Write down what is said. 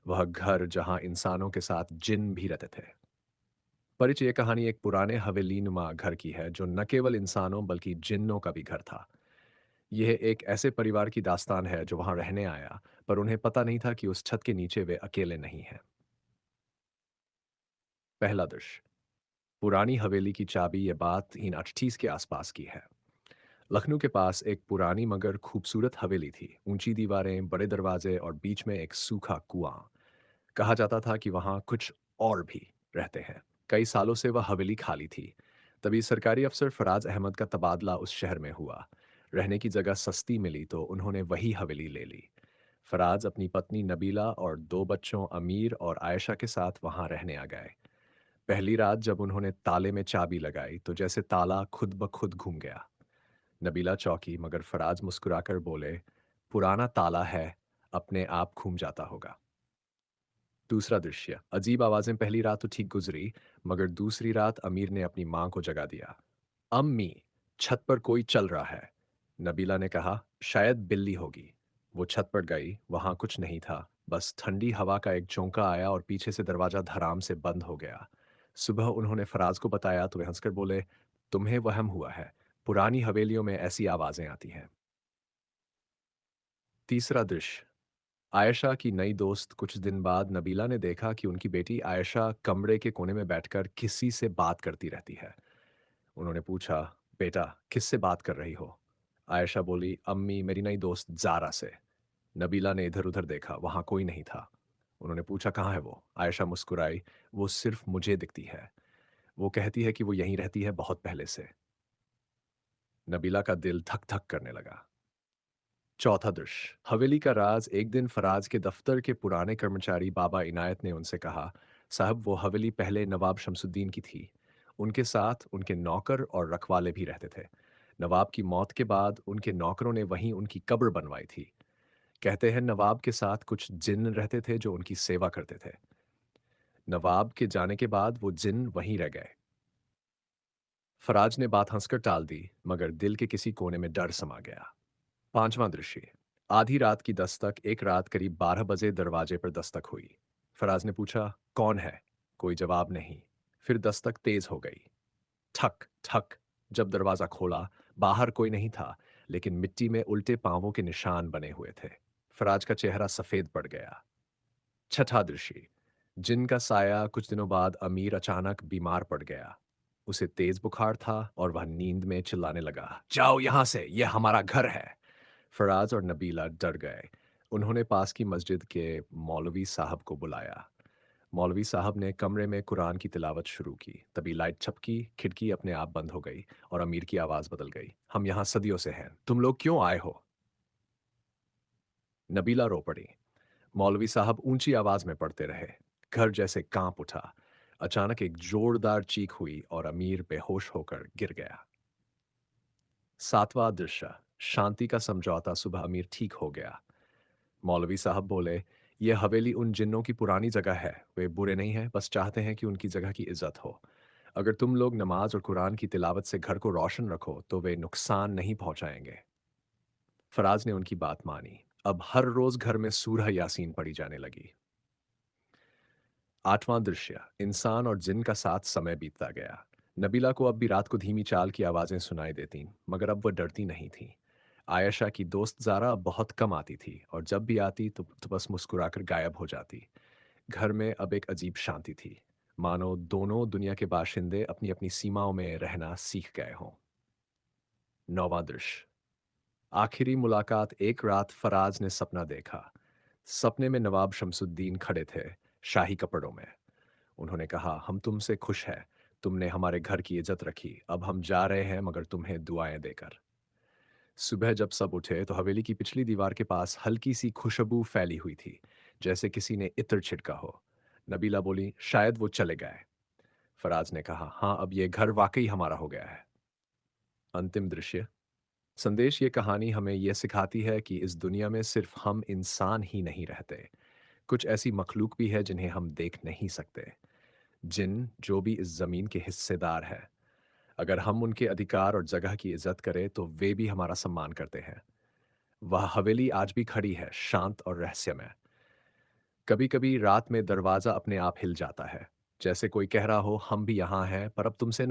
वह घर जहां इंसानों के साथ जिन भी रहते थे। परिचय कहानी एक पुराने हवेलीनुमा घर की है जो न केवल इंसानों बल्कि जिन्नों का भी घर था। यह एक ऐसे परिवार की दास्तान है जो वहां रहने आया, पर उन्हें पता नहीं था कि उस छत के नीचे वे अकेले नहीं हैं। पहला दृश्य। पुरानी हवेली की चाबी ये बात 1938 के आसपास की है। लखनऊ के पास एक पुरानी मगर खूबसूरत हवेली थी। ऊंची दीवारें, बड़े दरवाजे और बीच में एक सूखा कुआं। कहा जाता था कि वहां कुछ और भी रहते हैं। कई सालों से वह हवेली खाली थी। तभी सरकारी अफसर फराज अहमद का तबादला उस शहर में हुआ। रहने की जगह सस्ती मिली तो उन्होंने वही हवेली ले ली। फराज अपनी पत्नी नबीला और दो बच्चों अमीर और आयशा के साथ वहां रहने आ गए। पहली रात जब उन्होंने ताले में चाबी लगाई तो जैसे ताला खुद ब खुद घूम गया। नबीला चौंकी मगर फराज मुस्कुराकर बोले, पुराना ताला है, अपने आप घूम जाता होगा। दूसरा दृश्य। अजीब आवाजें पहली रात तो ठीक गुजरी, मगर दूसरी रात अमीर ने अपनी मां को जगा दिया। अम्मी, छत पर कोई चल रहा है। नबीला ने कहा, शायद बिल्ली होगी। वो छत पर गई, वहां कुछ नहीं था। बस ठंडी हवा का एक झोंका आया और पीछे से दरवाजा धड़ाम से बंद हो गया। सुबह उन्होंने फराज को बताया तो वे हंसकर बोले, तुम्हें वहम हुआ है, पुरानी हवेलियों में ऐसी आवाजें आती हैं। तीसरा दृश्य। आयशा की नई दोस्त। कुछ दिन बाद नबीला ने देखा कि उनकी बेटी आयशा कमरे के कोने में बैठकर किसी से बात करती रहती है। उन्होंने पूछा, बेटा किससे बात कर रही हो? आयशा बोली, अम्मी मेरी नई दोस्त जारा से। नबीला ने इधर उधर देखा, वहां कोई नहीं था। उन्होंने पूछा, कहाँ है वो? आयशा मुस्कुराई, वो सिर्फ मुझे दिखती है। वो कहती है कि वो यहीं रहती है बहुत पहले से। नबीला का दिल धक धक करने लगा। चौथा दृश्य। हवेली का राज। एक दिन फराज के दफ्तर के पुराने कर्मचारी बाबा इनायत ने उनसे कहा, साहब वो हवेली पहले नवाब शमसुद्दीन की थी। उनके साथ उनके नौकर और रखवाले भी रहते थे। नवाब की मौत के बाद उनके नौकरों ने वहीं उनकी कब्र बनवाई थी। कहते हैं नवाब के साथ कुछ जिन्न रहते थे जो उनकी सेवा करते थे। नवाब के जाने के बाद वो जिन्न वहीं रह गए। फराज ने बात हंसकर टाल दी, मगर दिल के किसी कोने में डर समा गया। पांचवां दृश्य। आधी रात की दस्तक। एक रात करीब 12 बजे दरवाजे पर दस्तक हुई। फराज ने पूछा, कौन है? कोई जवाब नहीं। फिर दस्तक तेज हो गई। ठक ठक। जब दरवाजा खोला, बाहर कोई नहीं था, लेकिन मिट्टी में उल्टे पांवों के निशान बने हुए थे। फराज का चेहरा सफेद पड़ गया। छठा दृश्य। जिनका साया। कुछ दिनों बाद अमीर अचानक बीमार पड़ गया। उसे तेज बुखार था और वह नींद में चिल्लाने लगा, जाओ यहां से, यह हमारा घर है। फराज और नबीला डर गए। उन्होंने पास की मस्जिद के मौलवी साहब को बुलाया। मौलवी साहब ने कमरे में कुरान की तिलावत शुरू की। तभी लाइट झपकी, खिड़की अपने आप बंद हो गई और अमीर की आवाज बदल गई, हम यहां सदियों से हैं, तुम लोग क्यों आए हो? नबीला रो पड़ी। मौलवी साहब ऊंची आवाज में पढ़ते रहे। घर जैसे कांप उठा। अचानक एक जोरदार चीख हुई और अमीर बेहोश होकर गिर गया। सातवां दृश्य। शांति का समझौता। सुबह अमीर ठीक हो गया। मौलवी साहब बोले, ये हवेली उन जिन्नों की पुरानी जगह है। वे बुरे नहीं हैं, बस चाहते हैं कि उनकी जगह की इज्जत हो। अगर तुम लोग नमाज और कुरान की तिलावत से घर को रोशन रखो तो वे नुकसान नहीं पहुंचाएंगे। फराज ने उनकी बात मानी। अब हर रोज घर में सूरह यासीन पढ़ी जाने लगी। आठवां दृश्य। इंसान और जिन का साथ समय बीतता गया। नबीला को अब भी रात को धीमी चाल की आवाजें सुनाई देती, मगर अब वह डरती नहीं थी। आयशा की दोस्त जारा अब बहुत कम आती थी और जब भी आती तो बस मुस्कुराकर गायब हो जाती। घर में अब एक अजीब शांति थी, मानो दोनों दुनिया के बाशिंदे अपनी अपनी सीमाओं में रहना सीख गए हों। नौवां दृश्य। आखिरी मुलाकात। एक रात फराज ने सपना देखा। सपने में नवाब शमसुद्दीन खड़े थे, शाही कपड़ों में। उन्होंने कहा, हम तुमसे खुश हैं, तुमने हमारे घर की इज्जत रखी, अब हम जा रहे हैं मगर तुम्हें दुआएं देकर। सुबह जब सब उठे तो हवेली की पिछली दीवार के पास हल्की सी खुशबू फैली हुई थी, जैसे किसी ने इत्र छिड़का हो। नबीला बोली, शायद वो चले गए। फराज ने कहा, हाँ अब ये घर वाकई हमारा हो गया है। अंतिम दृश्य। संदेश। ये कहानी हमें यह सिखाती है कि इस दुनिया में सिर्फ हम इंसान ही नहीं रहते। कुछ ऐसी मखलूक भी है जिन्हें हम देख नहीं सकते। जिन जो भी इस जमीन के हिस्सेदार है। अगर हम उनके अधिकार और जगह की इज्जत करें तो वे भी हमारा सम्मान करते हैं। वह हवेली आज भी खड़ी है, शांत और रहस्यमय। कभी-कभी रात में दरवाज़ा अपने आप हिल जाता है, जैसे कोई कह रहा हो हम भी यहाँ हैं पर अब तुमसे